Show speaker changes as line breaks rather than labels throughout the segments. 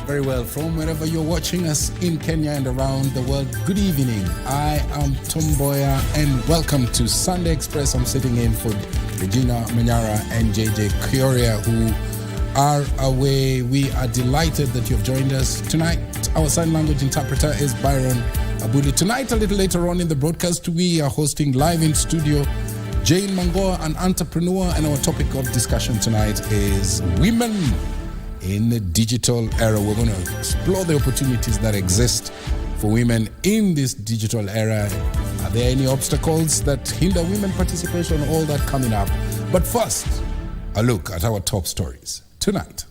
very well from wherever you're watching us in Kenya and around the world. Good evening. I am Mboya and welcome to Sunday Express. I'm sitting in for Regina Manyara and JJ Kioria, who are away. We are delighted that you've joined us tonight. Our sign language interpreter is Byron Abudi. Tonight, a little later on in the broadcast, we are hosting live in studio Jane Mboya, an entrepreneur, and our topic of discussion tonight is women in the digital era. We're going to explore the opportunities that exist for women in this digital era. Are there any obstacles that hinder women participation? All that coming up. But first, a look at our top stories tonight.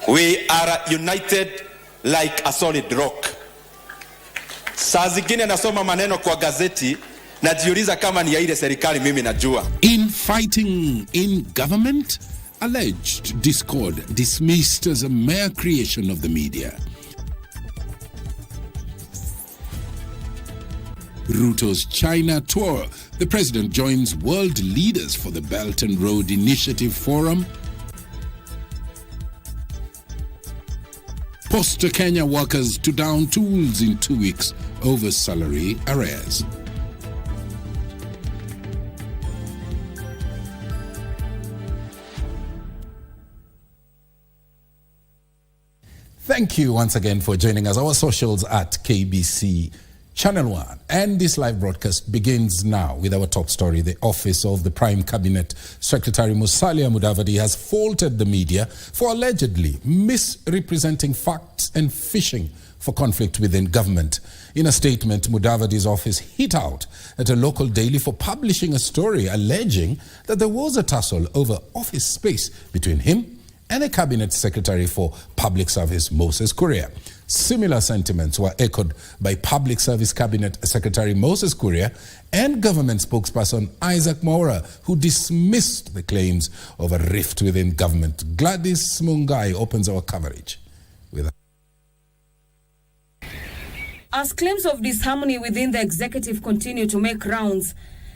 We are united like a solid rock. Saa zingine nasoma maneno kwa gazeti najiuliza kama ni ya ile serikali mimi najua.
In fighting in government, alleged discord dismissed as a mere creation of the media. Ruto's China tour. The president joins world leaders for the Belt and Road Initiative Forum. Posta Kenya workers to down tools in 2 weeks over salary arrears. Thank you once again for joining us. Our socials at KBC Channel 1. And this live broadcast begins now with our top story. The office of the Prime Cabinet Secretary Musalia Mudavadi has faulted the media for allegedly misrepresenting facts and fishing for conflict within government. In a statement, Mudavadi's office hit out at a local daily for publishing a story alleging that there was a tussle over office space between him and the Cabinet Secretary for Public Service, Moses Kuria. Similar sentiments were echoed by Public Service Cabinet Secretary Moses Kuria and government spokesperson Isaac Mboya, who dismissed the claims of a rift within government. Gladys Mungai opens our coverage with
As claims of disharmony within the executive continue to make rounds,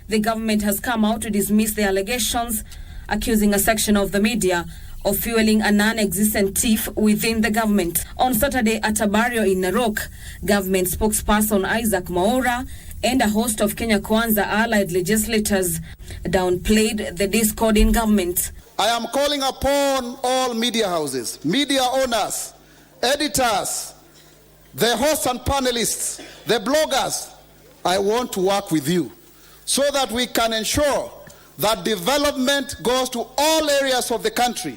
the government has come out to dismiss the allegations, accusing a section of the media of fueling a non-existent tiff within the government. On Saturday at a barrio in Narok, government spokesperson Isaac Mboya and a host of Kenya Kwanza allied legislators downplayed the discord in government.
I am calling upon all media houses, media owners, editors, the hosts and panelists, the bloggers. I want to work with you so that we can ensure that development goes to all areas of the country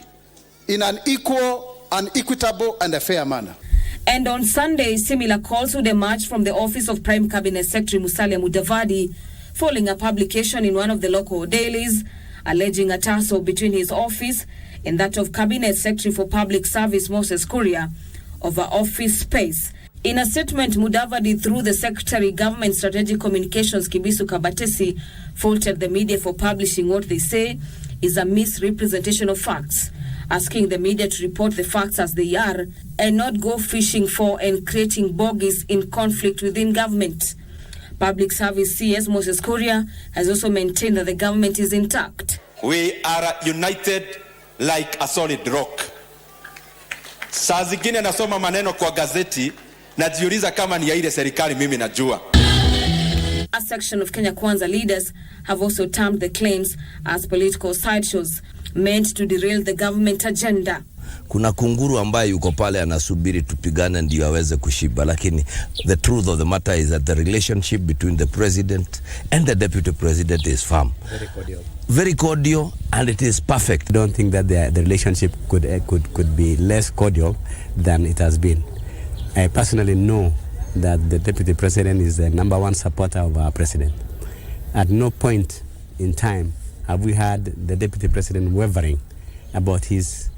in an equal and equitable and a fair manner.
And on Sunday, similar calls would emerge from the office of Prime Cabinet Secretary Musalia Mudavadi following a publication in one of the local dailies alleging a tussle between his office and that of Cabinet Secretary for Public Service Moses Kuria over office space. In a statement, Mudavadi, through the Secretary Government Strategic Communications Kibisu Kabatesi, faulted the media for publishing what they say is a misrepresentation of facts, asking the media to report the facts as they are and not go fishing for and creating bogies in conflict within government. Public Service CS Moses Kuria has also maintained that the government is intact.
We are united like a solid rock. Saa zingine nasoma maneno kwa gazeti najiuliza kama ni ya ile serikali mimi najua.
A section of Kenya Kwanza leaders have also termed the claims as political sideshows meant to derail the government agenda.
Kuna kunguru ambaye yuko pale anasubiri tupigane ndio aweze kushiba, lakini the truth of the matter is that the relationship between the president and the deputy president is firm. Very cordial, and it is perfect.
I don't think that the relationship could be less cordial than it has been. I personally know that the deputy president is the #1 supporter of our president. At no point in time have we had the deputy president wavering about his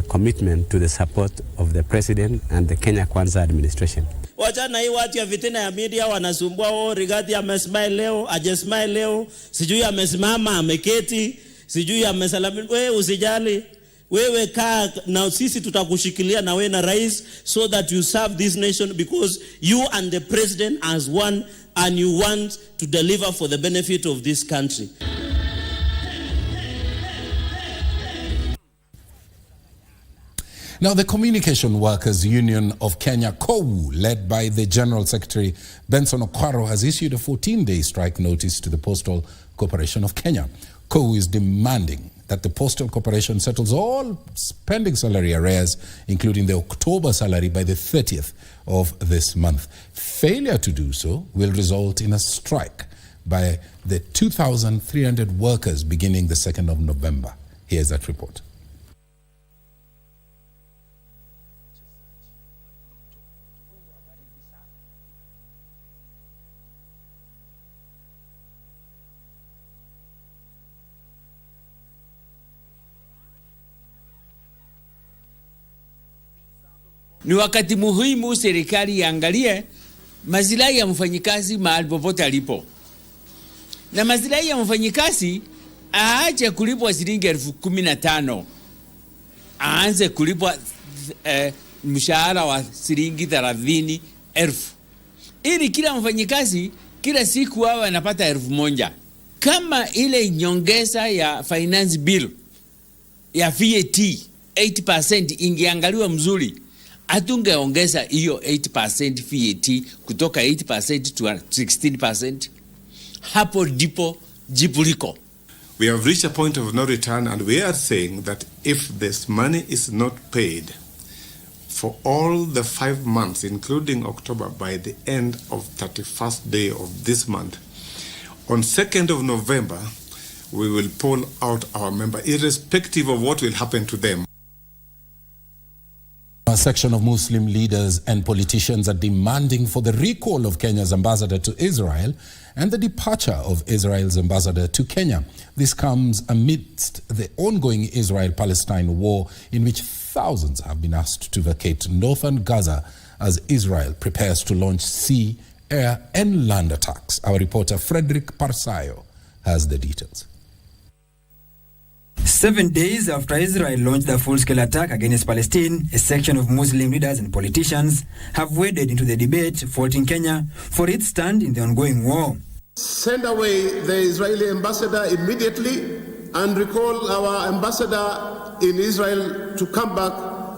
commitment to the support of the president and the Kenya Kwanza administration.
Wachana hii watu ya vitina ya media wanasumbua wao. Rigathi amesmile leo, ajesmile leo, sijui amesimama, ameketi, sijui amesalamia. Wewe usijali, wewe kaa na sisi tutakushikilia na wewe na rais, so that you serve this nation, because you and the president as one, and you want to deliver for the benefit of this country.
Now, the Communication Workers Union of Kenya, KOWU, led by the General Secretary Benson Okwaro, has issued a 14-day strike notice to the Postal Corporation of Kenya. KOWU is demanding that the Postal Corporation settles all pending salary arrears, including the October salary, by the 30th of this month. Failure to do so will result in a strike by the 2,300 workers beginning the 2nd of November. Here's that report.
Ni wakati muhimu serikali iangalie maslahi ya mfanyikazi mahali popote alipo. Na maslahi ya mfanyikazi aache kulipwa shilingi 15,000. Aanze kulipwa mshahara wa shilingi 30,000. Ili kila mfanyikazi kila siku awe anapata 1,000. Kama ile nyongeza ya finance bill ya VAT 8% ingeangaliwa mzuri, atungeongeza hiyo 8% VAT kutoka 8% to 16%. Hapo ndipo jibu liko.
We have reached a point of no return, and we are saying that if this money is not paid for all the 5 months, including October, by the end of 31st day of this month, on 2nd of November, we will pull out our member, irrespective of what will happen to them.
A section of Muslim leaders and politicians are demanding for the recall of Kenya's ambassador to Israel and the departure of Israel's ambassador to Kenya. This comes amidst the ongoing Israel-Palestine war, in which thousands have been asked to vacate northern Gaza as Israel prepares to launch sea, air, and land attacks. Our reporter Frederick Parsayo has the details.
7 days after Israel launched a full-scale attack against Palestine, a section of Muslim leaders and politicians have waded into the debate, faulting Kenya for its stand in the ongoing war.
Send away the Israeli ambassador immediately and recall our ambassador in Israel to come back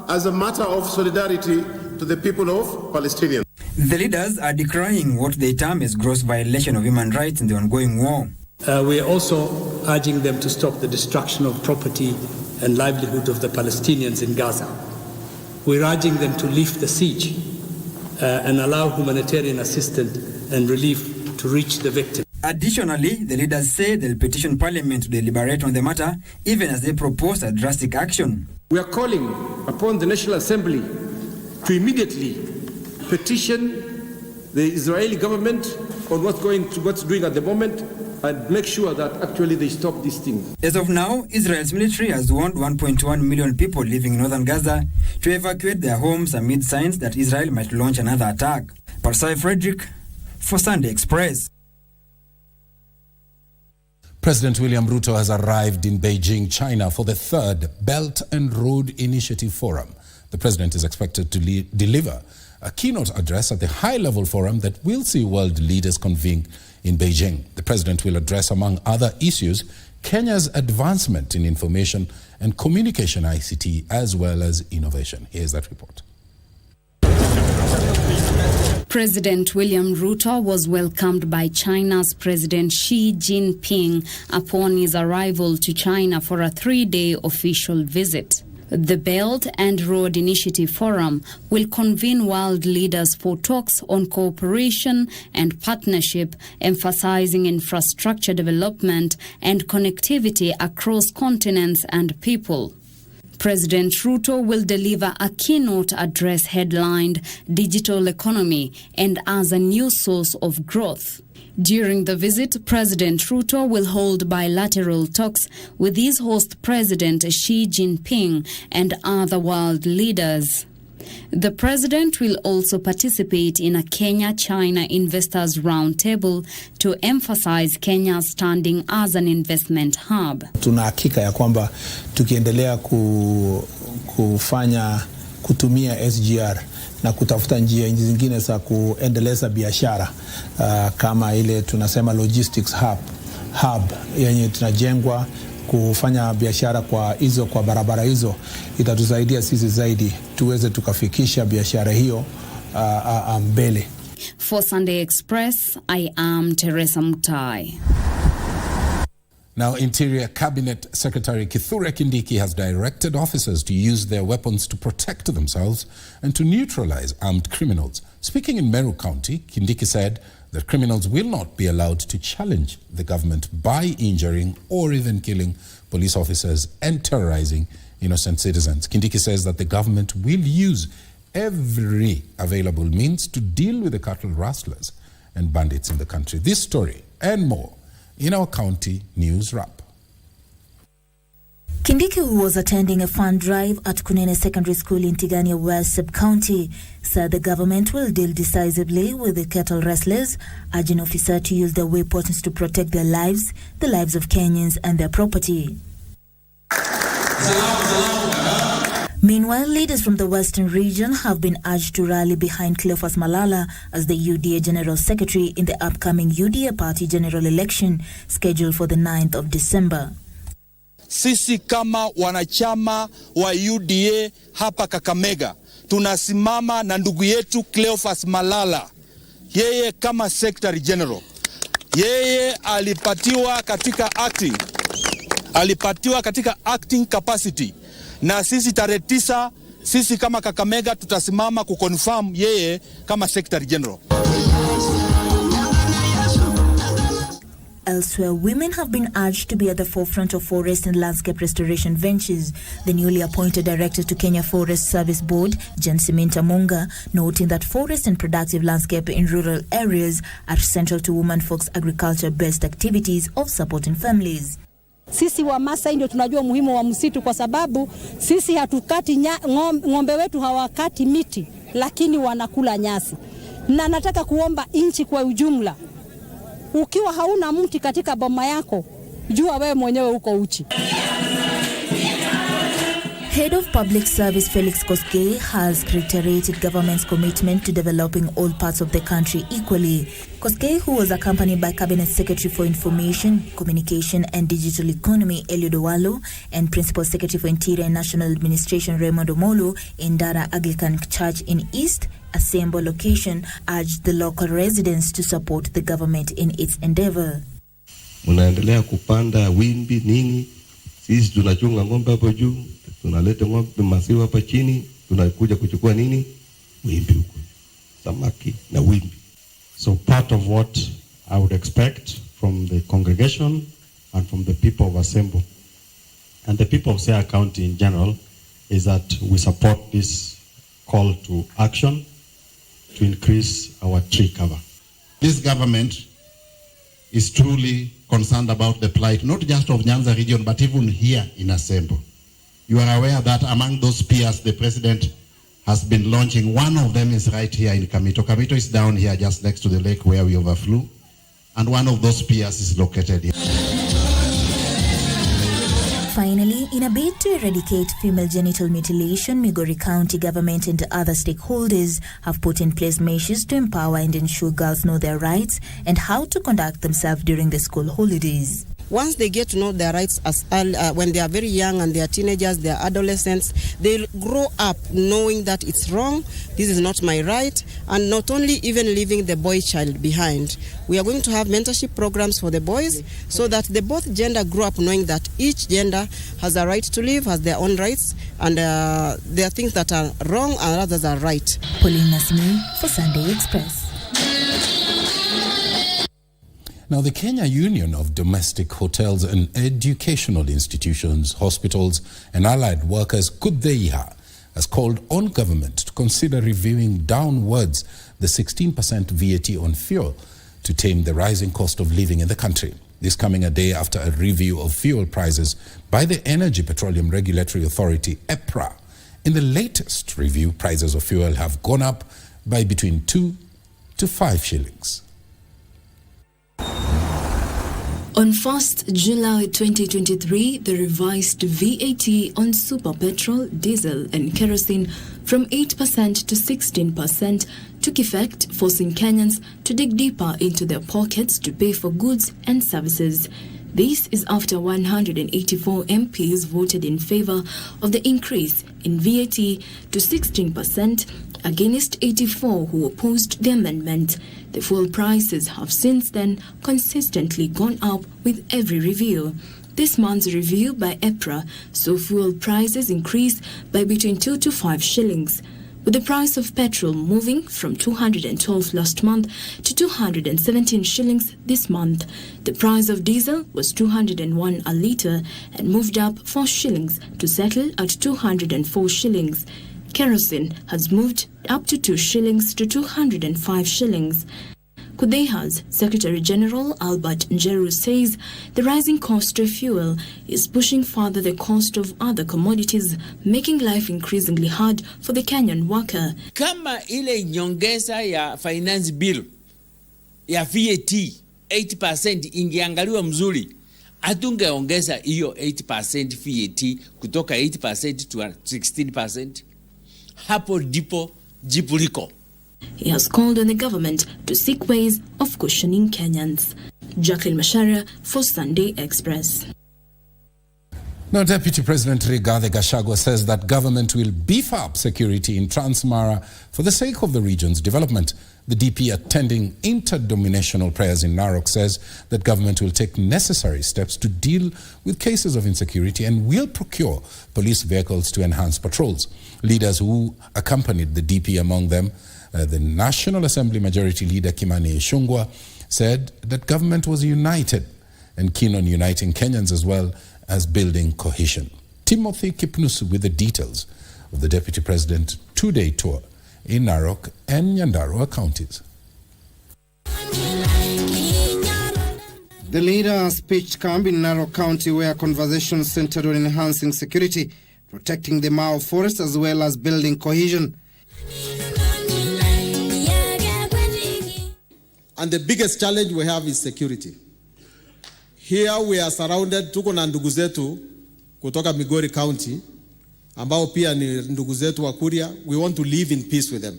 as a matter of solidarity to the people of Palestine.
The leaders are decrying what they term as gross violation of human rights in the ongoing war.
We are also urging them to stop the destruction of property and livelihood of the Palestinians in Gaza. We're urging them to lift the siege and allow humanitarian assistance and relief to reach the victims.
Additionally, the leaders say they'll petition Parliament to deliberate on the matter, even as they propose a drastic action.
We are calling upon the National Assembly to immediately petition the Israeli government on what's doing at the moment, and make sure that actually they stop these things.
As of now, Israel's military has warned 1.1 million people living in northern Gaza to evacuate their homes amid signs that Israel might launch another attack. Parsai Frederick for Sunday Express.
President William Ruto has arrived in Beijing, China for the 3rd Belt and Road Initiative Forum. The president is expected to deliver a keynote address at the high-level forum that will see world leaders convene in Beijing. The president will address, among other issues, Kenya's advancement in information and communication ICT, as well as innovation. Here's that report.
President William Ruto was welcomed by China's President Xi Jinping upon his arrival to China for a 3-day official visit. The Belt and Road Initiative Forum will convene world leaders for talks on cooperation and partnership, emphasizing infrastructure development and connectivity across continents and people. President Ruto will deliver a keynote address headlined Digital Economy and as a New Source of Growth. During the visit, President Ruto will hold bilateral talks with his host President Xi Jinping and other world leaders. The president will also participate in a Kenya-China Investors Roundtable to emphasize Kenya's standing as an investment hub.
Tuna hakika ya kwamba tukiendelea kutumia SGR na kutafuta njia zingine za kuendeleza biashara kama ile tunasema logistics hub yenye tunajengwa kufanya biashara kwa barabara hizo, itatusaidia sisi zaidi tuweze tukafikisha biashara hiyo mbele.
For Sunday Express, I am Teresa Mutai.
Now, Interior Cabinet Secretary Kithure Kindiki has directed officers to use their weapons to protect themselves and to neutralize armed criminals. Speaking in Meru County, Kindiki said that criminals will not be allowed to challenge the government by injuring or even killing police officers and terrorizing innocent citizens. Kindiki says that the government will use every available means to deal with the cattle rustlers and bandits in the country. This story and more in our county news wrap.
Kindiki, who was attending a fund drive at Kunene Secondary School in Tigania West Sub-County, said the government will deal decisively with the cattle rustlers, urging officers to use their weapons to protect their lives, the lives of Kenyans and their property. Meanwhile, leaders from the Western region have been urged to rally behind Cleophas Malala as the UDA General Secretary in the upcoming UDA Party General Election scheduled for the 9th of December.
Sisi kama wanachama wa UDA hapa Kakamega tunasimama na ndugu yetu Cleophas Malala. Yeye kama Secretary General, yeye alipatiwa katika acting capacity, na sisi tarehe 9 sisi kama Kakamega tutasimama kuconfirm yeye kama Secretary General.
Elsewhere, women have been urged to be at the forefront of forest and landscape restoration ventures. The newly appointed director to Kenya Forest Service Board, Jensiminta Munga, noting that forest and productive landscape in rural areas are central to women folks' agriculture-based activities of supporting families.
Sisi wa Masai ndio tunajua muhimu wa msitu, kwa sababu sisi hatukati ng'ombe wetu hawakati miti, lakini wanakula nyasi. Na nataka kuomba inchi kwa ujumla, ukiwa hauna mti katika boma yako, jua wewe mwenyewe uko uchi.
Head of Public Service Felix Koskei has reiterated government's commitment to developing all parts of the country equally. Koskei, who was accompanied by Cabinet Secretary for Information, Communication and Digital Economy Eliud Owalo and Principal Secretary for Interior and National Administration Raymond Omolo in Dara Anglican Church in East Asembo location, urged the local residents to support the government in its endeavor.
Munaendelea kupanda wimbi nini? Sisi tunachunga ng'ombe hapo juu, tunaleta ng'ombe maziwa hapa chini, tunakuja kuchukua nini? Wimbi huko. Samaki na wimbi.
So part of what I would expect from the congregation and from the people of Asembo and the people of Siaya County in general is that we support this call to action to increase our tree cover.
This government is truly concerned about the plight, not just of Nyanza region, but even here in Asembo. You are aware that among those peers, the president has been launching. One of them is right here in Kamito. Kamito is down here just next to the lake where we overflew. And one of those peers is located here.
Finally, in a bid to eradicate female genital mutilation, Migori County government and other stakeholders have put in place measures to empower and ensure girls know their rights and how to conduct themselves during the school holidays.
Once they get to know their rights when they are very young and they are teenagers, they are adolescents, they'll grow up knowing that it's wrong, this is not my right, and not only even leaving the boy child behind. We are going to have mentorship programs for the boys so that the both gender grow up knowing that each gender has a right to live, has their own rights, and there are things that are wrong and others are right.
Pauline Nasmi for Sunday Express.
Now, the Kenya Union of Domestic Hotels and Educational Institutions, Hospitals and Allied Workers, KUDHEIHA, has called on government to consider reviewing downwards the 16% VAT on fuel to tame the rising cost of living in the country. This coming a day after a review of fuel prices by the Energy Petroleum Regulatory Authority, EPRA. In the latest review, prices of fuel have gone up by between 2 to 5 shillings.
On 1st July 2023, the revised VAT on super petrol, diesel and kerosene from 8% to 16% took effect, forcing Kenyans to dig deeper into their pockets to pay for goods and services. This is after 184 MPs voted in favor of the increase in VAT to 16% against 84 who opposed the amendment. The fuel prices have since then consistently gone up with every review. This month's review by EPRA saw fuel prices increase by between 2 to 5 shillings, with the price of petrol moving from 212 last month to 217 shillings this month. The price of diesel was 201 a litre and moved up 4 shillings to settle at 204 shillings. Kerosene has moved up to 2 shillings to 205 shillings. Kudeha's Secretary General Albert Njeru says the rising cost of fuel is pushing further the cost of other commodities, making life increasingly hard for the Kenyan worker.
Kama ile nyongeza ya finance bill ya VAT 8% ingeangaliwa mzuri, atungeongeza hiyo 8% VAT kutoka 8% to 16%. Hapo ndipo jibu liko.
He has called on the government to seek ways of cushioning Kenyans. Jacqueline Macharia for Sunday Express.
Now, Deputy President Rigathi Gachagua says that government will beef up security in Transmara for the sake of the region's development. The DP attending interdenominational prayers in Narok says that government will take necessary steps to deal with cases of insecurity and will procure police vehicles to enhance patrols. Leaders who accompanied the DP, among them the National Assembly Majority Leader Kimani Ichung'wah, said that government was united and keen on uniting Kenyans as well as building cohesion. Timothy Kipnusu with the details of the Deputy President two-day tour in Narok and Nyandarua counties.
The leaders pitched camp in Narok County, where conversations centered on enhancing security, protecting the Mao forest as well as building cohesion.
And the biggest challenge we have is security. Here we are surrounded, tuko na ndugu zetu kutoka Migori County, ambao pia ni ndugu zetu wa Kuria. We want to live in peace with them.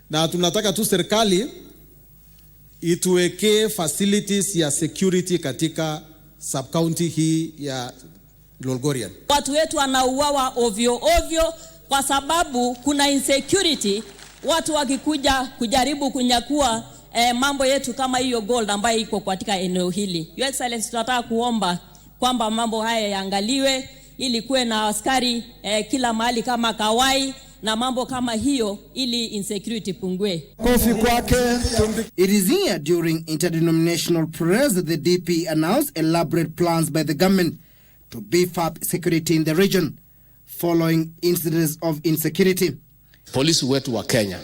Na tunataka tu serikali ituwekee facilities ya security katika sub-county hii ya Lolgorian.
Watu wetu wanauawa ovyo ovyo kwa sababu kuna insecurity. Watu wakikuja kujaribu kunyakua mambo yetu kama hiyo gold ambayo iko katika eneo hili. Your Excellency, tunataka kuomba kwamba mambo haya yaangaliwe ili kuwe na askari kila mahali kama Kawai na mambo kama hiyo ili insecurity pungue.
It is here during interdenominational prayers that the DP announced elaborate plans by the government to beef up security in the region following incidents of insecurity.
Polisi wetu wa Kenya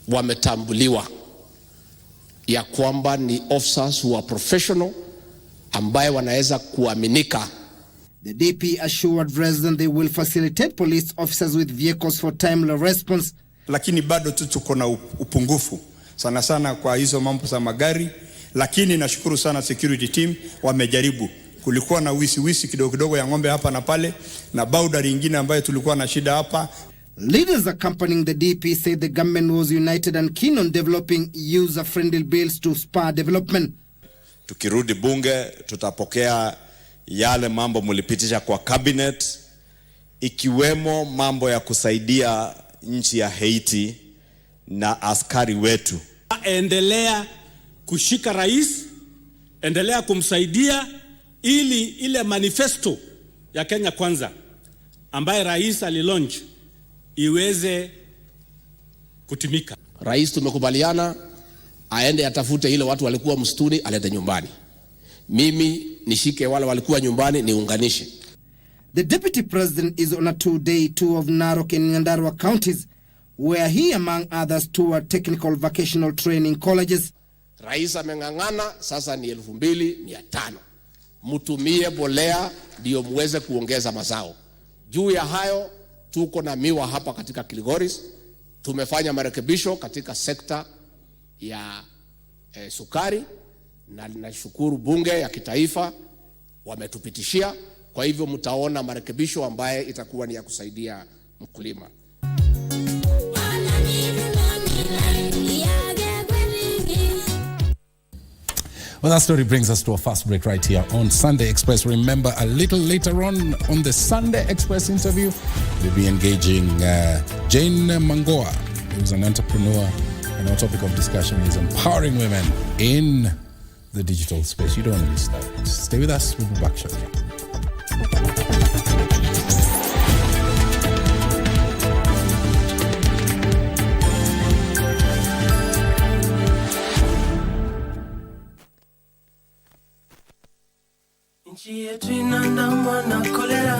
wametambuliwa ya kwamba ni officers who are professional ambaye wanaweza kuaminika.
The DP assured residents they will facilitate police officers with vehicles for timely response.
Lakini bado tuko na upungufu sana sana kwa hizo mambo za magari, lakini nashukuru sana security team wamejaribu. Kulikuwa na wisi kidogo ya ng'ombe hapa na pale na boundary nyingine ambayo tulikuwa na shida hapa.
Leaders accompanying the DP said the government was united and keen on developing user-friendly bills to spur development.
Tukirudi bunge tutapokea yale mambo mulipitisha kwa cabinet, ikiwemo mambo ya kusaidia nchi ya Haiti na askari wetu.
Endelea kushika rais, endelea kumsaidia ili ile manifesto ya Kenya Kwanza ambaye rais alilaunch iweze kutimika.
Rais tumekubaliana aende atafute ile watu walikuwa msituni alete nyumbani. Mimi nishike wale walikuwa nyumbani niunganishe.
The Deputy President is on a two-day tour of Narok and Nyandarua counties, where he, among others, toured technical vocational training colleges.
Rais ameng'ang'ana, sasa ni 2,500. Mutumie bolea ndio muweze kuongeza mazao. Juu ya hayo, tuko na miwa hapa katika Kilgoris. Tumefanya marekebisho katika sekta ya sukari, na nashukuru bunge ya kitaifa wametupitishia. Kwa hivyo mtaona marekebisho ambaye itakuwa ni ya kusaidia mkulima.
Well, that story brings us to a fast break right here on Sunday Express. Remember, a little later on the Sunday Express interview, we'll be engaging Jane Mboya, who's an entrepreneur, and our topic of discussion is empowering women in the digital space. You don't want to miss that. Stay with us. We'll be back shortly.
Nchi yetu inaandamwa na kolera,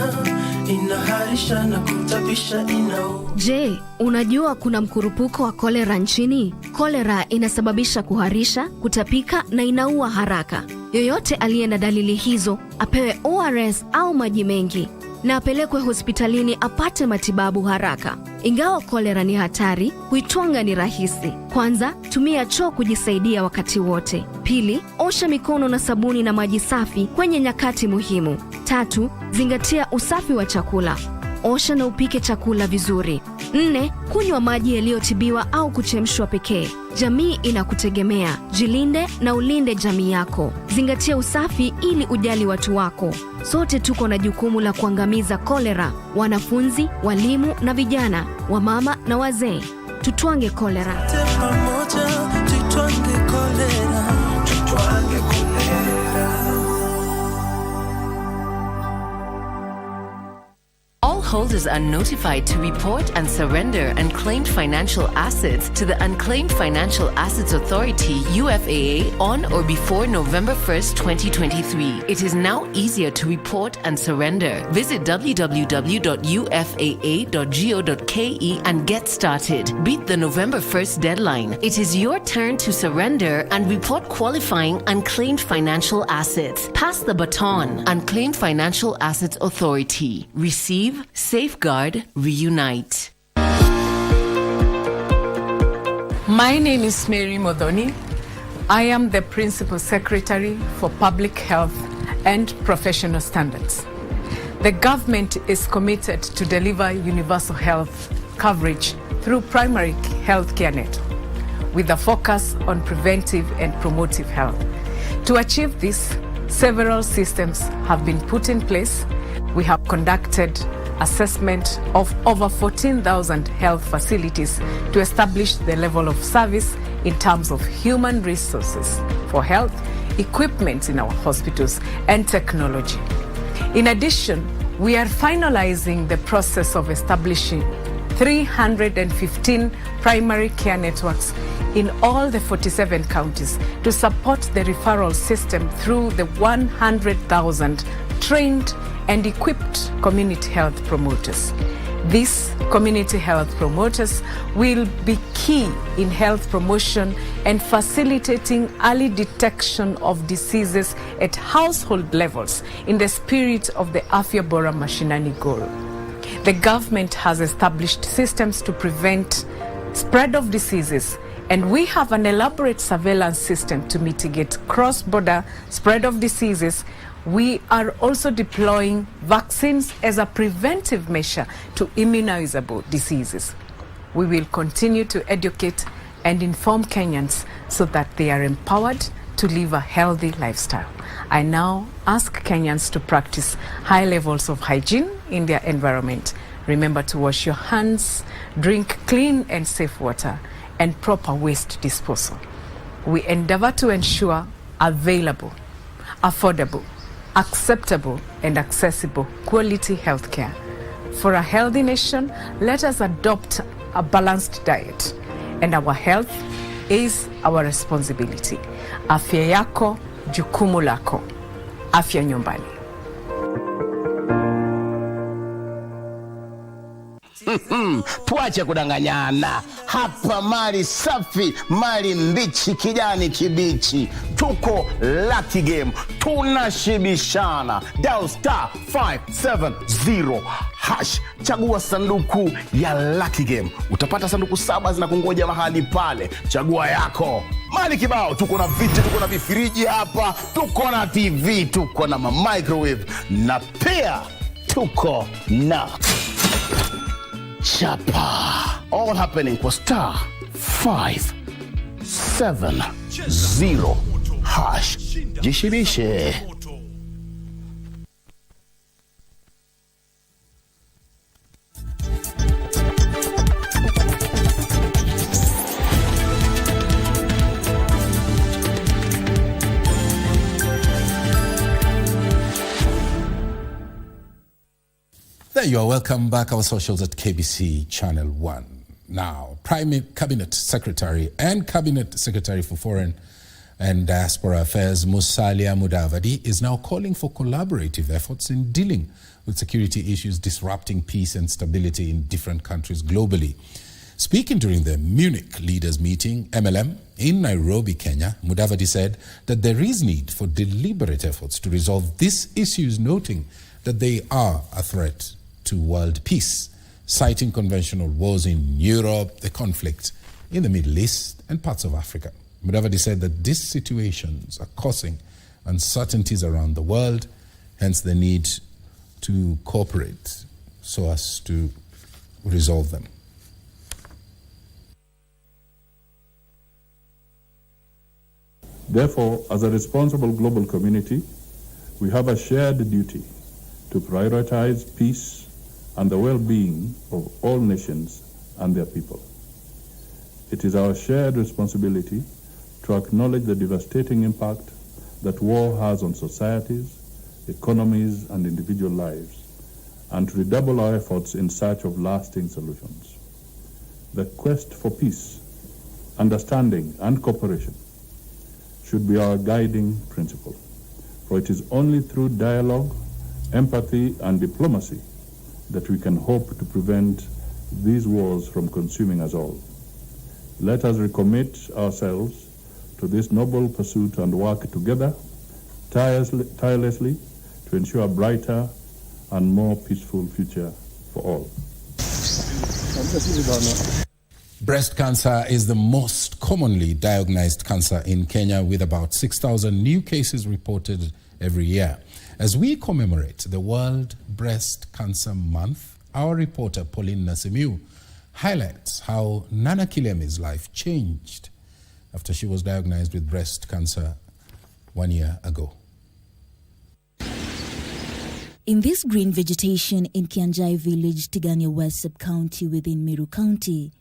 inaharisha na kutapisha inao.
Je, unajua kuna mkurupuko wa kolera nchini? Kolera inasababisha kuharisha, kutapika na inaua haraka. Yoyote aliye na dalili hizo apewe ORS au maji mengi na apelekwe hospitalini apate matibabu haraka. Ingawa kolera ni hatari, kuitwanga ni rahisi. Kwanza, tumia choo kujisaidia wakati wote. Pili, osha mikono na sabuni na maji safi kwenye nyakati muhimu. Tatu, zingatia usafi wa chakula. Osha na upike chakula vizuri. 4, kunywa maji yaliyotibiwa au kuchemshwa pekee. Jamii inakutegemea. Jilinde na ulinde jamii yako. Zingatia usafi ili ujali watu wako. Sote tuko na jukumu la kuangamiza kolera. Wanafunzi, walimu na vijana, wamama na wazee. Tutwange kolera.
Pamoja, tutwange kolera. Tutwange kolera.
All holders are notified to report and surrender unclaimed financial assets to the Unclaimed Financial Assets Authority, UFAA, on or before November 1st, 2023. It is now easier to report and surrender. Visit www.ufaa.go.ke and get started. Beat the November 1st deadline. It is your turn to surrender and report qualifying unclaimed financial assets. Pass the baton. Unclaimed Financial Assets Authority. Receive, safeguard, reunite.
My name is Mary Modoni. I am the Principal Secretary for Public Health and Professional Standards. The government is committed to deliver universal health coverage through primary health care network, with a focus on preventive and promotive health. To achieve this, several systems have been put in place. We have conducted assessment of over 14,000 health facilities to establish the level of service in terms of human resources for health, equipment in our hospitals, and technology. In addition, we are finalizing the process of establishing 315 primary care networks in all the 47 counties to support the referral system through the 100,000 trained and equipped community health promoters. These community health promoters will be key in health promotion and facilitating early detection of diseases at household levels in the spirit of the Afya Bora Mashinani goal. The government has established systems to prevent spread of diseases, and we have an elaborate surveillance system to mitigate cross-border spread of diseases. We are also deploying vaccines as a preventive measure to immunizable diseases. We will continue to educate and inform Kenyans so that they are empowered to live a healthy lifestyle. I now ask Kenyans to practice high levels of hygiene in their environment. Remember to wash your hands, drink clean and safe water, and proper waste disposal. We endeavor to ensure available, affordable, acceptable and accessible quality healthcare. For a healthy nation, let us adopt a balanced diet, and our health is our responsibility. Afya yako, jukumu lako. Afya nyumbani.
Tuache kudanganyana. Hapa mali safi, mali mbichi, kijani kibichi. Tuko Lucky Game, tunashibishana. Dial *570#. Chagua sanduku ya Lucky Game. Utapata sanduku 7 zinakungoja mahali pale. Chagua yako. Mali kibao, tuko na viti, tuko na vifriji hapa, tuko na TV, tuko na microwave, na pia tuko na chapa. All happening for *570#. Jishibishe.
There you are. Welcome back. Our socials at KBC Channel 1. Now, Prime Cabinet Secretary and Cabinet Secretary for Foreign and Diaspora Affairs Musalia Mudavadi is now calling for collaborative efforts in dealing with security issues disrupting peace and stability in different countries globally. Speaking during the Munich Leaders Meeting, MLM, in Nairobi, Kenya, Mudavadi said that there is need for deliberate efforts to resolve these issues, noting that they are a threat to world peace, citing conventional wars in Europe, the conflict in the Middle East and parts of Africa. Mudavadi said that these situations are causing uncertainties around the world, hence the need to cooperate so as to resolve them.
Therefore, as a responsible global community, we have a shared duty to prioritize peace and the well-being of all nations and their people. It is our shared responsibility to acknowledge the devastating impact that war has on societies, economies, and individual lives, and to redouble our efforts in search of lasting solutions. The quest for peace, understanding, and cooperation should be our guiding principle, for it is only through dialogue, empathy, and diplomacy that we can hope to prevent these wars from consuming us all. Let us recommit ourselves to this noble pursuit and work together tirelessly to ensure a brighter and more peaceful future for all.
Breast cancer is the most commonly diagnosed cancer in Kenya, with about 6,000 new cases reported every year. As we commemorate the World Breast Cancer Month, our reporter Pauline Nasimiu highlights how Nana Kilemi's life changed after she was diagnosed with breast cancer 1 year ago.
In this green vegetation in Kianjai village, Tigania West sub-county within Meru County,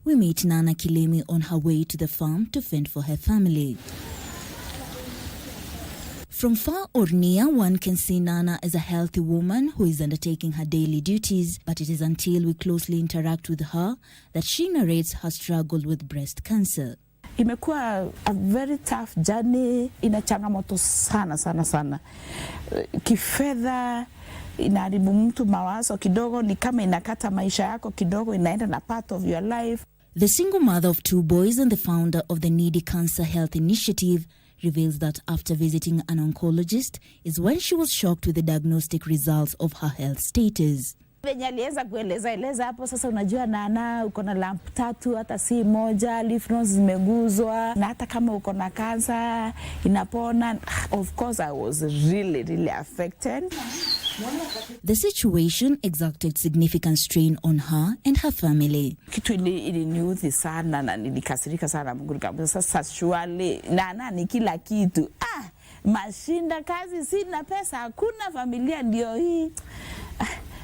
we meet Nana Kilemi on her way to the farm to fend for her family. From far or near, one can see Nana as a healthy woman who is undertaking her daily duties, but it is until we closely interact with her that she narrates her struggle with breast cancer.
Imekuwa a very tough journey, ina changamoto sana. Kifedha inaharibu mtu mawazo kidogo, ni kama inakata maisha yako kidogo, inaenda na part of your life.
The single mother of 2 boys and the founder of the Needy Cancer Health Initiative reveals that after visiting an oncologist is when she was shocked with the diagnostic results of her health status.
Venye aliweza kueleza hapo, sasa unajua Nana uko na lamp 3 hata si moja, lymph nodes zimeguzwa, na hata kama uko na kansa inapona. Of course I was really affected.
The situation exacted significant strain on her and her family.
Kitu iliniudhi sana na nilikasirika sana. Mungu nikamwambia sasa surely Nana ni kila kitu. Mashinda kazi, sina pesa, hakuna, familia ndio hii.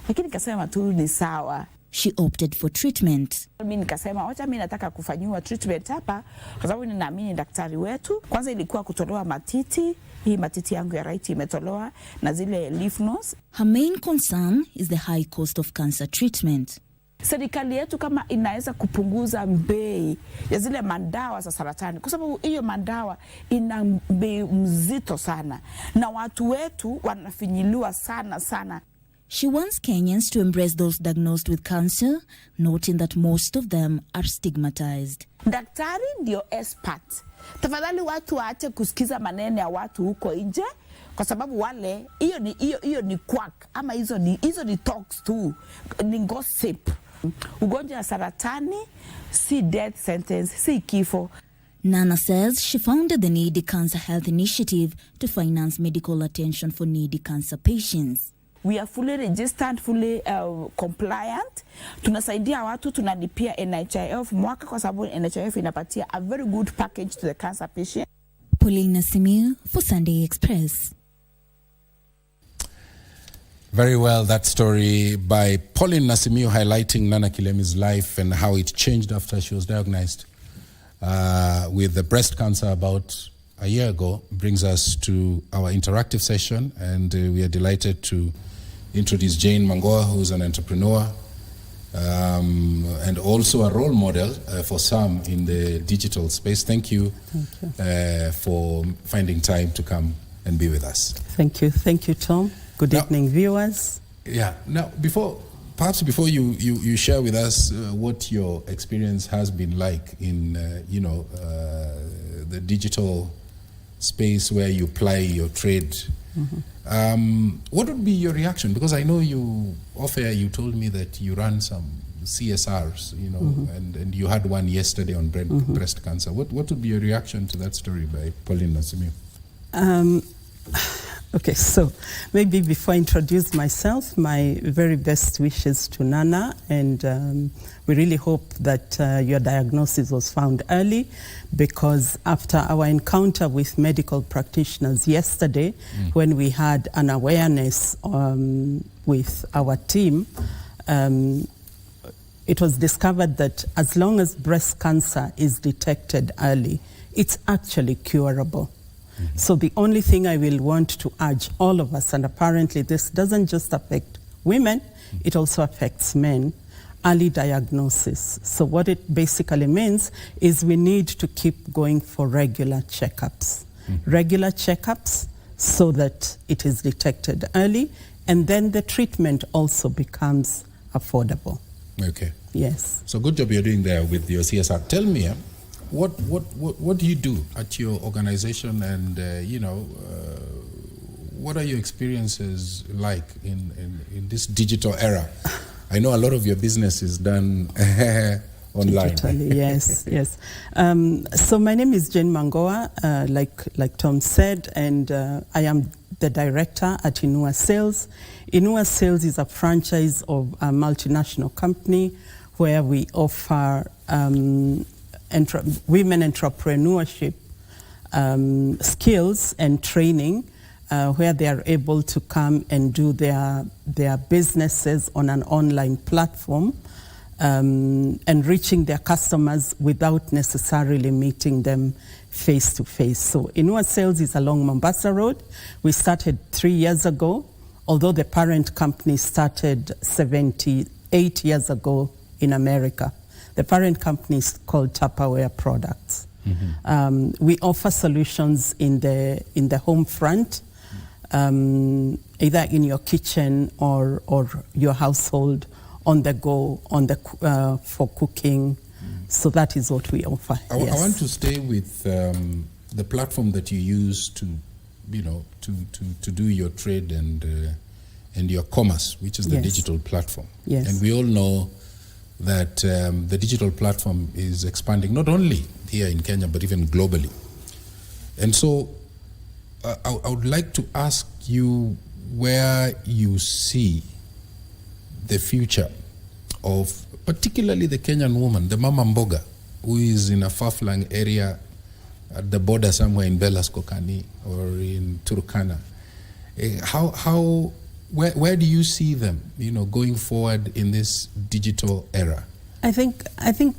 Lakini nikasema tu ni sawa.
She opted for treatment.
Mimi nikasema wacha mimi nataka kufanyiwa treatment hapa kwa sababu ninaamini daktari wetu. Kwanza ilikuwa kutolewa matiti. Hii matiti yangu ya right imetolewa na zile lymph nodes.
Her main concern is the high cost of cancer treatment.
Serikali yetu kama inaweza kupunguza bei ya zile madawa za saratani, kwa sababu hiyo madawa ina bei mzito sana na watu wetu wanafinyiliwa sana.
She wants Kenyans to embrace those diagnosed with cancer, noting that most of them are stigmatized.
Daktari ndio expert. Tafadhali watu waache kusikiza maneno ya watu huko nje, kwa sababu wale hiyo ni quack, ama hizo ni talks tu, ni gossip. Ugonjwa wa saratani si death sentence, si kifo.
Nana says she founded the Needy Cancer Health Initiative to finance medical attention for needy cancer patients.
We are fully registered, fully compliant. Tunasaidia watu, tunalipia NHIF mwaka kwa sababu NHIF inapatia a very good package to the cancer patient.
Pauline Nasimiu for Sunday Express.
Very well, that story by Pauline Nasimiu highlighting Nana Kilemi's life and how it changed after she was diagnosed with the breast cancer about a year ago, brings us to our interactive session, and we are delighted to introduce Jane Mboya, who's an entrepreneur and also a role model for some in the digital space. Thank you for finding time to come and be with us.
Thank you, Tom. Good evening, viewers.
Yeah. Now, before you share with us what your experience has been like in the digital space where you ply your trade, what would be your reaction? Because I know you off air you told me that you run some CSRs, and you had one yesterday on breast cancer. What would be your reaction to that story by Pauline Nasimiu?
Okay, so maybe before I introduce myself, my very best wishes to Nana, and we really hope that your diagnosis was found early, because after our encounter with medical practitioners yesterday, when we had an awareness with our team, it was discovered that as long as breast cancer is detected early, it's actually curable. So the only thing I will want to urge all of us, and apparently this doesn't just affect women, it also affects men, early diagnosis. So what it basically means is we need to keep going for regular checkups. Regular checkups so that it is detected early, and then the treatment also becomes affordable.
Okay.
Yes.
So good job you're doing there with your CSR. Tell me, what do you do at your organization, and what are your experiences like in this digital era? I know a lot of your business is done online.
Digitally, yes. So my name is Jane Mboya, like Tom said, and I am the director at Inua Sales. Inua Sales is a franchise of a multinational company where we offer women entrepreneurship skills and training, where they are able to come and do their businesses on an online platform, and reaching their customers without necessarily meeting them face to face. So Inua Sales is along Mombasa Road. We started 3 years ago, although the parent company started 78 years ago in America. The parent company is called Tupperware Products. We offer solutions in the home front, either in your kitchen or your household, on the go, for cooking. So that is what we offer.
I want to stay with the platform that you use to do your trade and your commerce, which is the digital platform.
Yes.
And we all know that the digital platform is expanding not only here in Kenya but even globally. And so I would like to ask you where you see the future of particularly the Kenyan woman, the Mama Mboga, who is in a far-flung area at the border somewhere in Belaskokani or in Turkana. Where do you see them, going forward in this digital era?
I think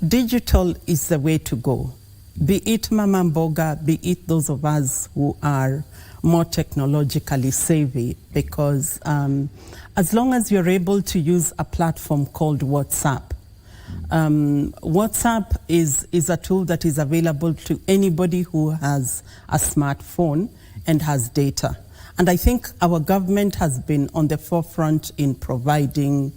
digital is the way to go. Be it Mama Mboga, be it those of us who are more technologically savvy, because as long as you're able to use a platform called WhatsApp, WhatsApp is a tool that is available to anybody who has a smartphone and has data. And I think our government has been on the forefront in providing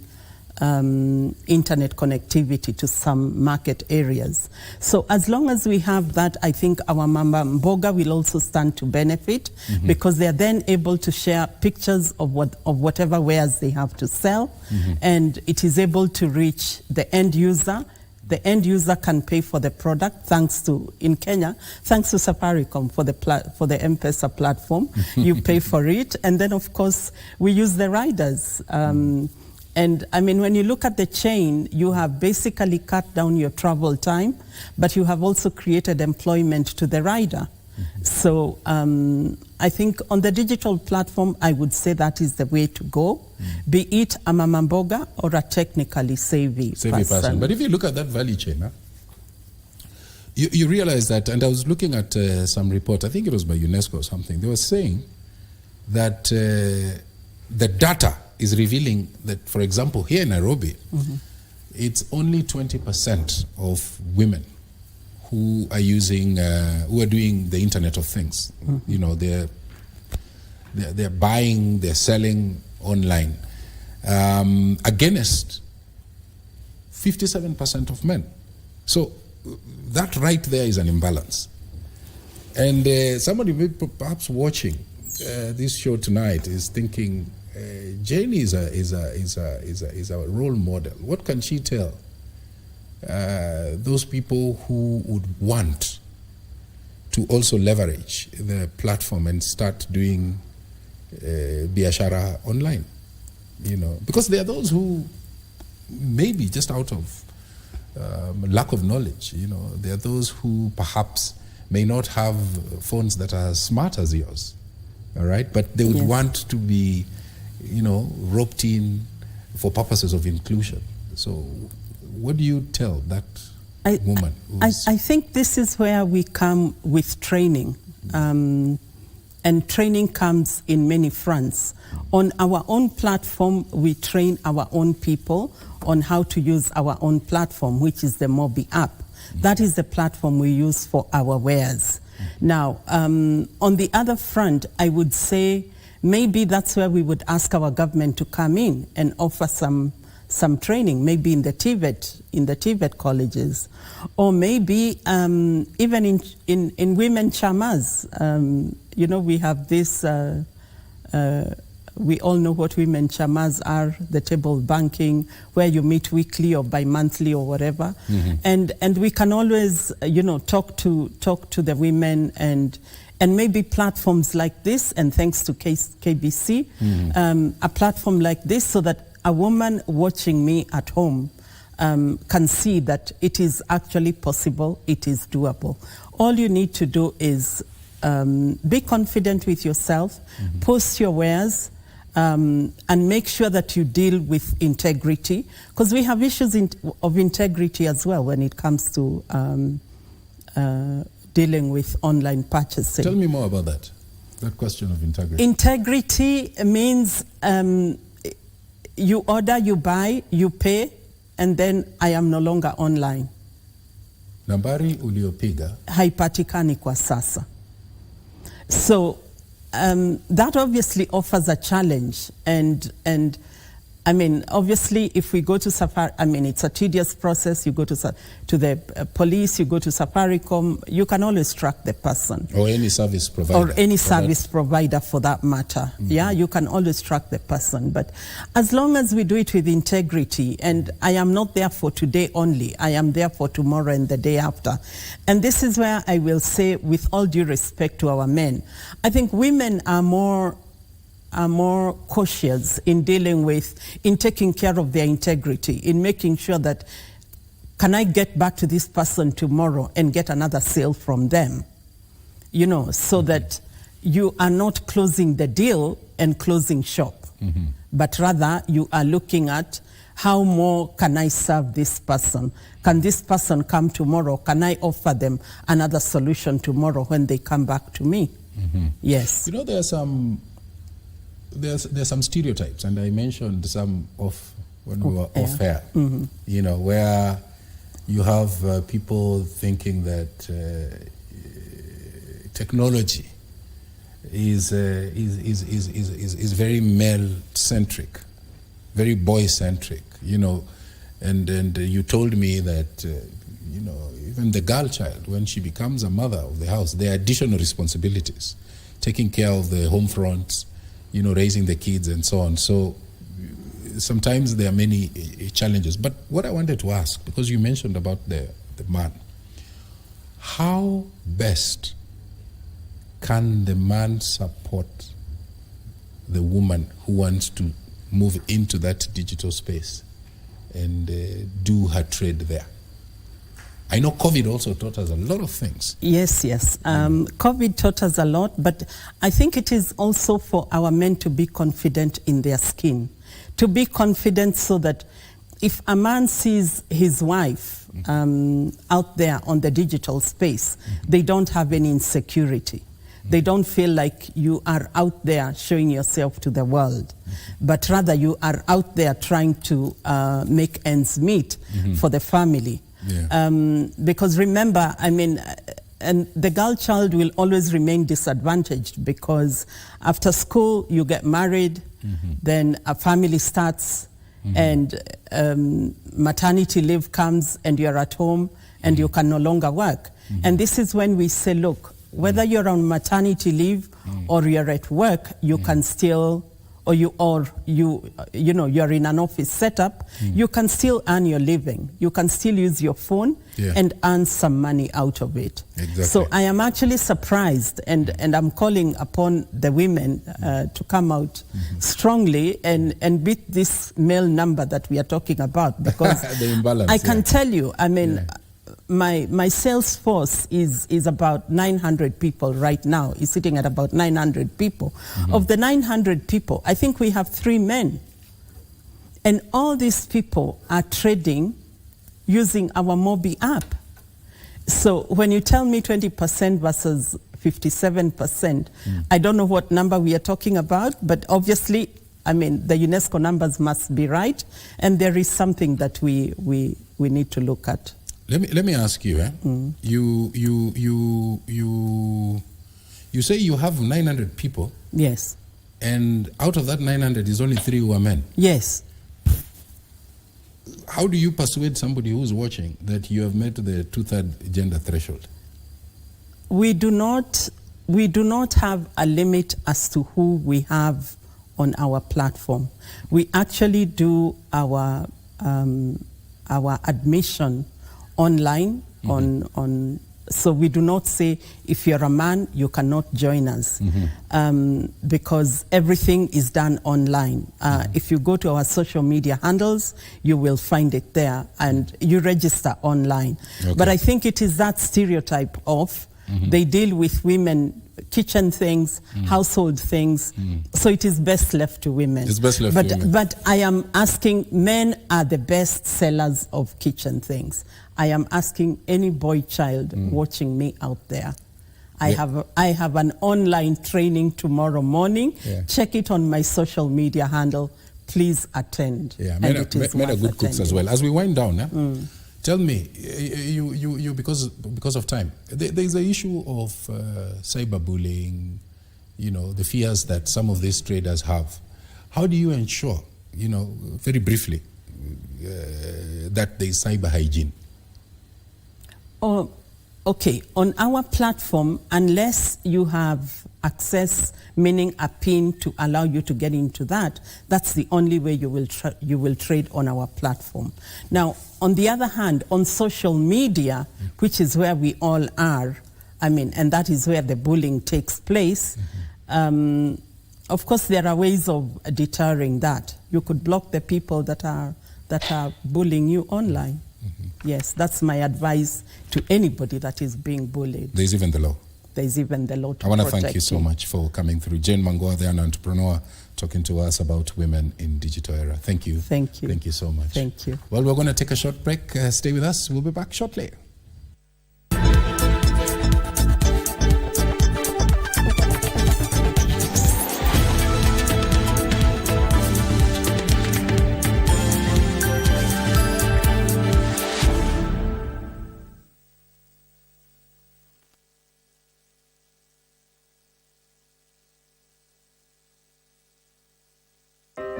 internet connectivity to some market areas. So as long as we have that, I think our Mama Mboga will also stand to benefit, because they are then able to share pictures of whatever wares they have to sell, and it is able to reach the end user. The end user can pay for the product in Kenya, thanks to Safaricom for the M-Pesa platform. You pay for it, and then of course we use the riders. And I mean, when you look at the chain, you have basically cut down your travel time, but you have also created employment to the rider. So I think on the digital platform, I would say that is the way to go, be it a mama mboga or a technically savvy person.
But if you look at that value chain, you realize that, and I was looking at some report, I think it was by UNESCO or something, they were saying that the data is revealing that, for example, here in Nairobi, it's only 20% of women who are using, who are doing the Internet of Things. You know, they're buying, they're selling online, against 57% of men. So that right there is an imbalance. And somebody perhaps watching this show tonight is thinking, Jane is a role model. What can she tell those people who would want to also leverage the platform and start doing biashara online? You know, because there are those who maybe just out of lack of knowledge, you know, there are those who perhaps may not have phones that are as smart as yours, all right? But they would want to be, you know, roped in for purposes of inclusion. So what do you tell that woman?
I think this is where we come with training. And training comes in many fronts. On our own platform, we train our own people on how to use our own platform, which is the Mobi app. That is the platform we use for our wares. Now, on the other front, I would say maybe that's where we would ask our government to come in and offer some training, maybe in the TVET colleges, or maybe even in women chamas. You know, we have this, we all know what women chamas are, the table banking, where you meet weekly or bi-monthly or whatever. And we can always, you know, talk to the women and maybe platforms like this, and thanks to KBC, a platform like this, so that a woman watching me at home can see that it is actually possible, it is doable. All you need to do is be confident with yourself, post your wares, and make sure that you deal with integrity, because we have issues of integrity as well when it comes to dealing with online purchasing.
Tell me more about that question of integrity.
Integrity means you order, you buy, you pay, and then I am no longer online.
Nambari uliopiga
haipatikani kwa sasa. So that obviously offers a challenge, and I mean, obviously, if we go to Safari, I mean, it's a tedious process. You go to the police, you go to Safaricom, you can always track the person.
Or any service provider.
Or any service provider for that matter. Yeah, you can always track the person. But as long as we do it with integrity, and I am not there for today only, I am there for tomorrow and the day after. And this is where I will say, with all due respect to our men, I think women are more cautious in dealing with, in taking care of their integrity, in making sure that, can I get back to this person tomorrow and get another sale from them? You know, so that you are not closing the deal and closing shop, but rather you are looking at, how more can I serve this person? Can this person come tomorrow? Can I offer them another solution tomorrow when they come back to me? Yes.
You know, there's some stereotypes, and I mentioned some when we were off air. You know, where you have people thinking that technology is very male-centric, very boy-centric. You know, and you told me that you know, even the girl child, when she becomes a mother of the house, there are additional responsibilities, taking care of the home front, you know, raising the kids and so on. So sometimes there are many challenges. But what I wanted to ask, because you mentioned about the man, how best can the man support the woman who wants to move into that digital space and do her trade there? I know COVID also taught us a lot of things.
Yes. COVID taught us a lot, but I think it is also for our men to be confident in their skin, to be confident so that if a man sees his wife out there on the digital space, they don't have any insecurity. They don't feel like you are out there showing yourself to the world, but rather you are out there trying to make ends meet for the family. Yeah. Because remember, I mean, and the girl child will always remain disadvantaged because after school you get married, then a family starts, and maternity leave comes and you're at home and you can no longer work. And this is when we say, look, whether you're on maternity leave or you're at work, you can still, or you're in an office setup, you can still earn your living. You can still use your phone and earn some money out of it. Exactly. So I am actually surprised, and I'm calling upon the women to come out strongly and beat this male number that we are talking about, because
the imbalance,
I can tell you, I mean, my sales force is about 900 people right now. It's sitting at about 900 people. Of the 900 people, I think we have 3 men. And all these people are trading using our Mobi app. So when you tell me 20% versus 57%, I don't know what number we are talking about, but obviously, I mean, the UNESCO numbers must be right, and there is something that we need to look at.
Let me ask you, you say you have 900 people.
Yes.
And out of that 900 is only 3 who are men.
Yes.
How do you persuade somebody who's watching that you have met the 2/3 gender threshold?
We do not have a limit as to who we have on our platform. We actually do our admission online so we do not say if you're a man you cannot join us, because everything is done online. If you go to our social media handles, you will find it there, and you register online. But I think it is that stereotype of they deal with women, kitchen things, household things, so it is best left to women.
It's best left to women.
But I am asking, men are the best sellers of kitchen things. I am asking any boy child watching me out there. I have an online training tomorrow morning. Check it on my social media handle. Please attend.
Men are good cooks as well. As we wind down, tell me, you because of time, there is an issue of cyberbullying, the fears that some of these traders have. How do you ensure, very briefly, that there is cyber hygiene?
Oh, okay. On our platform, unless you have access, meaning a PIN to allow you to get into that, that's the only way you will trade on our platform. Now, on the other hand, on social media, which is where we all are, and that is where the bullying takes place, of course there are ways of deterring that. You could block the people that are bullying you online. Yes, that's my advice to anybody that is being bullied.
There's even the law.
There's even the law to
I want to
protect
thank you so much for coming through. Jane Mboya, an entrepreneur, talking to us about women in digital era. Thank you.
Thank you.
Thank you so much.
Thank you.
Well, we're going to take a short break. Stay with us. We'll be back shortly.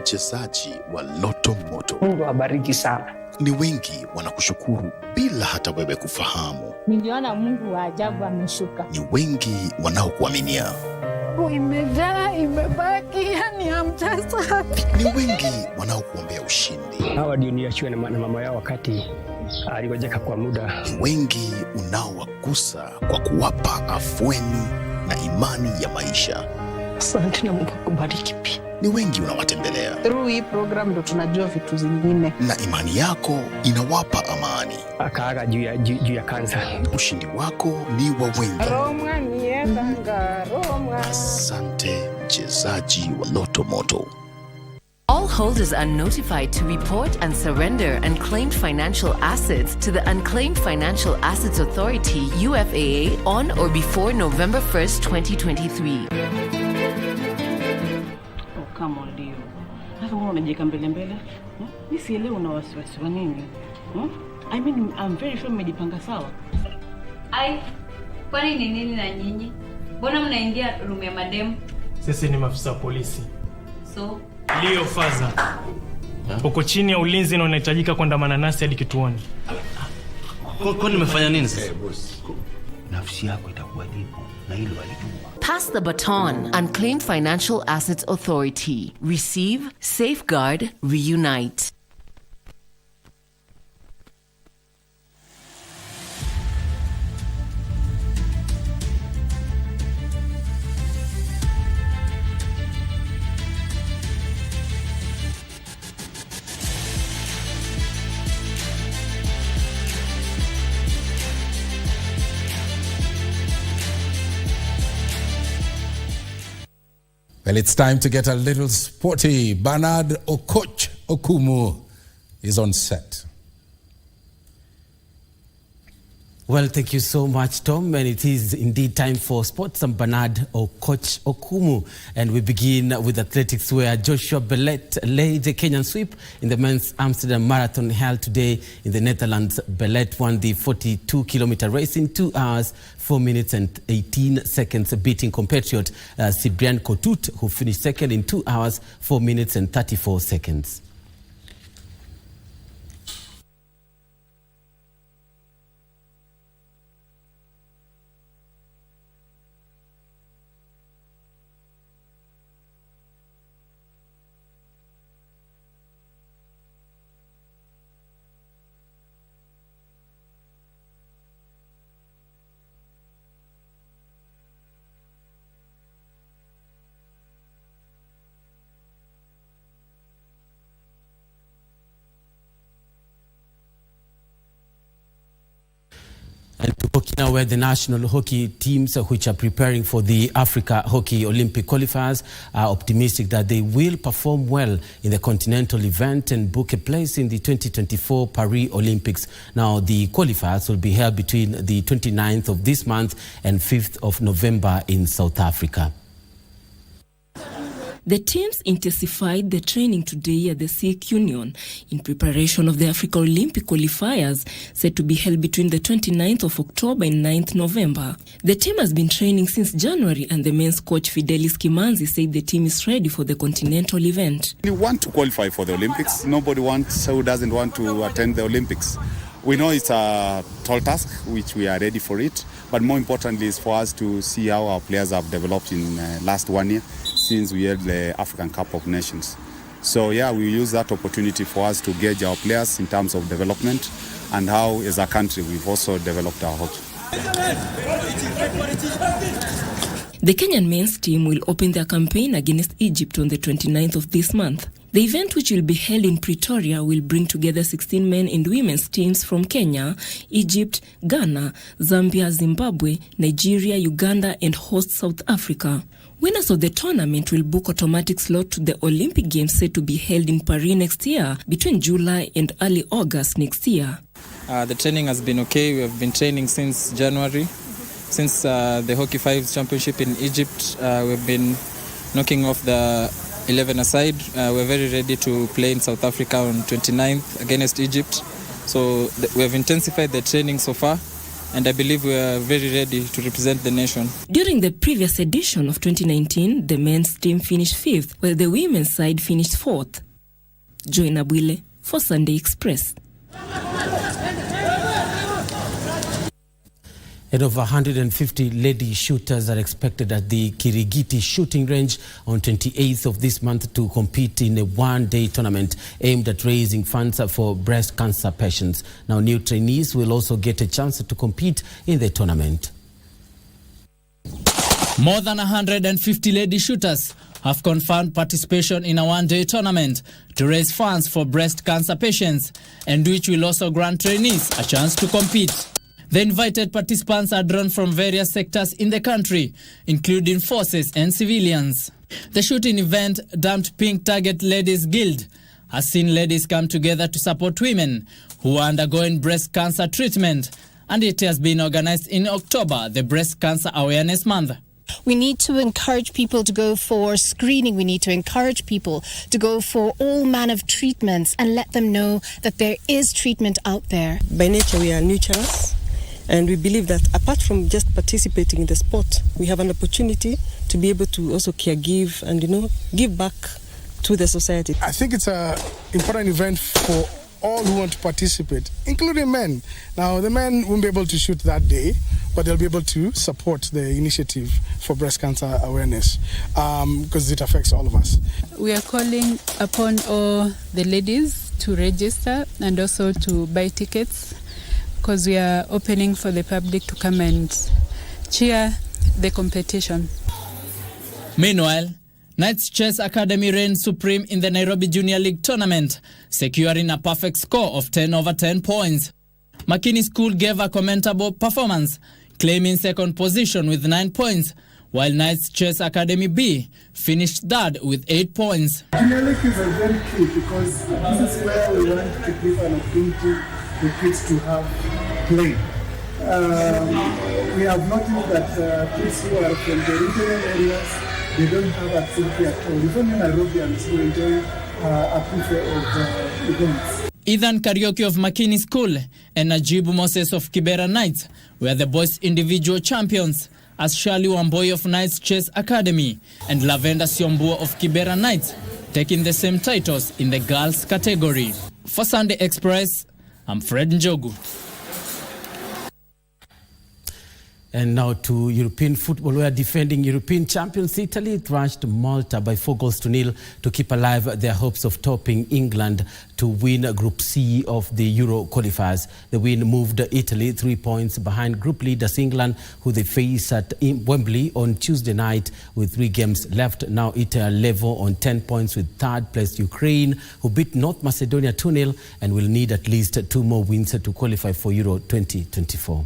Mchezaji wa Loto Moto.
Mungu awabariki sana.
Ni wengi wanakushukuru bila hata wewe kufahamu.
Niliona Mungu wa ajabu ameshuka.
Ni wengi wanaokuaminia.
Imejaa, imebaki, yani hamjasa.
Ni wengi wanaokuombea ushindi.
Hawa ndio niachiwe na mama yao wakati aligojeka kwa muda.
Ni wengi unaowagusa kwa kuwapa afueni na imani ya maisha.
Asante na Mungu akubariki pia.
ni wengi unawatembelea.
Through hii program ndo tunajua vitu zingine.
Na imani yako inawapa amani.
Akaaga juu ya kansa.
Ushindi wako ni wa wengi.
Roma niendanga, Roma.
Asante mchezaji wa Loto Moto.
All holders are notified to report and surrender unclaimed financial assets to the Unclaimed Financial Assets Authority, UFAA, on or before November 1st, 2023.
Oh, come on, Leo. Sasa wewe unajeka mbele. Mimi sielewi una wasiwasi wa nini? I mean, I'm very sure mmejipanga sawa.
Kwani ni nini na nyinyi? Mbona mnaingia room ya madem?
Sisi ni maafisa polisi.
So
Leo Faza. Uko chini ya ulinzi na unahitajika kuandamana nasi hadi kituoni.
Kwa nimefanya nini sasa? Nafsi yako itakuadhibu na hilo walijua.
Pass the baton. Unclaimed Financial Assets Authority. Receive, safeguard, reunite.
Well, it's time to get a little sporty. Bernard Okoch Okumu is on set.
Well, thank you so much, Tom. And it is indeed time for sports. I'm Bernard Okoch Okumu. And we begin with athletics, where Joshua Bellet laid a Kenyan sweep in the men's Amsterdam Marathon held today in the Netherlands. Bellet won the 42-kilometer race in 2 hours, 4 minutes and 18 seconds, beating compatriot Cyprien Kotut, who finished second in 2 hours, 4 minutes and 34 seconds. And to hockey now, where the national hockey teams, which are preparing for the Africa Hockey Olympic qualifiers, are optimistic that they will perform well in the continental event and book a place in the 2024 Paris Olympics. Now, the qualifiers will be held between the 29th of this month and 5th of November in South Africa.
The teams intensified the training today at the Sikh Union in preparation of the Africa Olympic qualifiers set to be held between the 29th of October and 9th November. The team has been training since January, and the men's coach Fidelis Kimanzi said the team is ready for the continental event.
We want to qualify for the Olympics. Nobody who doesn't want to attend the Olympics. We know it's a tall task, which we are ready for it, but more importantly is for us to see how our players have developed in last 1 year since we had the African Cup of Nations. So yeah, we use that opportunity for us to gauge our players in terms of development and how as a country we've also developed our hockey.
The Kenyan men's team will open their campaign against Egypt on the 29th of this month. The event, which will be held in Pretoria, will bring together 16 men and women's teams from Kenya, Egypt, Ghana, Zambia, Zimbabwe, Nigeria, Uganda, and host South Africa. Winners of the tournament will book automatic slot to the Olympic Games set to be held in Paris next year, between July and early August next year.
The training has been okay. We have been training since January. Since the Hockey Fives Championship in Egypt, we've been knocking off the 11 aside. We're very ready to play in South Africa on 29th against Egypt. So we have intensified the training so far, and I believe we are very ready to represent the nation.
During the previous edition of 2019, the men's team finished 5th, while the women's side finished 4th. Joy Nabwile for Sunday Express.
And over 150 lady shooters are expected at the Kirigiti shooting range on 28th of this month to compete in a one-day tournament aimed at raising funds for breast cancer patients. Now, new trainees will also get a chance to compete in the tournament.
More than 150 lady shooters
have confirmed participation in a one-day tournament to raise funds for breast cancer patients, and which will also grant trainees a chance to compete. The invited participants are drawn from various sectors in the country, including forces and civilians. The shooting event, dubbed Pink Target Ladies Guild, has seen ladies come together to support women who are undergoing breast cancer treatment, and it has been organized in October, the Breast Cancer Awareness Month.
We need to encourage people to go for screening. We need to encourage people to go for all manner of treatments and let them know that there is treatment out there.
By nature, we are nurturers, and we believe that apart from just participating in the sport, we have an opportunity to be able to also give and, give back to the society.
I think it's an important event for all who want to participate, including men. Now, the men won't be able to shoot that day, but they'll be able to support the initiative for breast cancer awareness because it affects all of us.
We are calling upon all the ladies to register and also to buy tickets because we are opening for the public to come and cheer the competition.
Meanwhile, Knights Chess Academy reigned supreme in the Nairobi Junior League tournament, securing a perfect score of 10 over 10 points. Makini School gave a commendable performance, claiming second position with 9 points, while Knights Chess Academy B finished third with 8 points.
Junior League is a very key because this is where we want to give an opportunity for kids to have play. We have noticed that kids who are from the regional areas, they don't have activity at all. Even in Nairobi, I'm still enjoying a plethora of events.
Ethan Karaoke of Makini School and Najibu Moses of Kibera Knights were the boys' individual champions, as Shirley Mboya of Knights Chess Academy and Lavenda Siombua of Kibera Knights taking the same titles in the girls' category. For Sunday Express, I'm Fred Njogu.
And now to European football, where defending European champions Italy thrashed Malta by 4-0 to keep alive their hopes of topping England to win Group C of the Euro qualifiers. The win moved Italy 3 points behind group leaders England, who they face at Wembley on Tuesday night with 3 games left. Now Italy are level on 10 points with third-placed Ukraine, who beat North Macedonia 2-0 and will need at least 2 more wins to qualify for Euro 2024.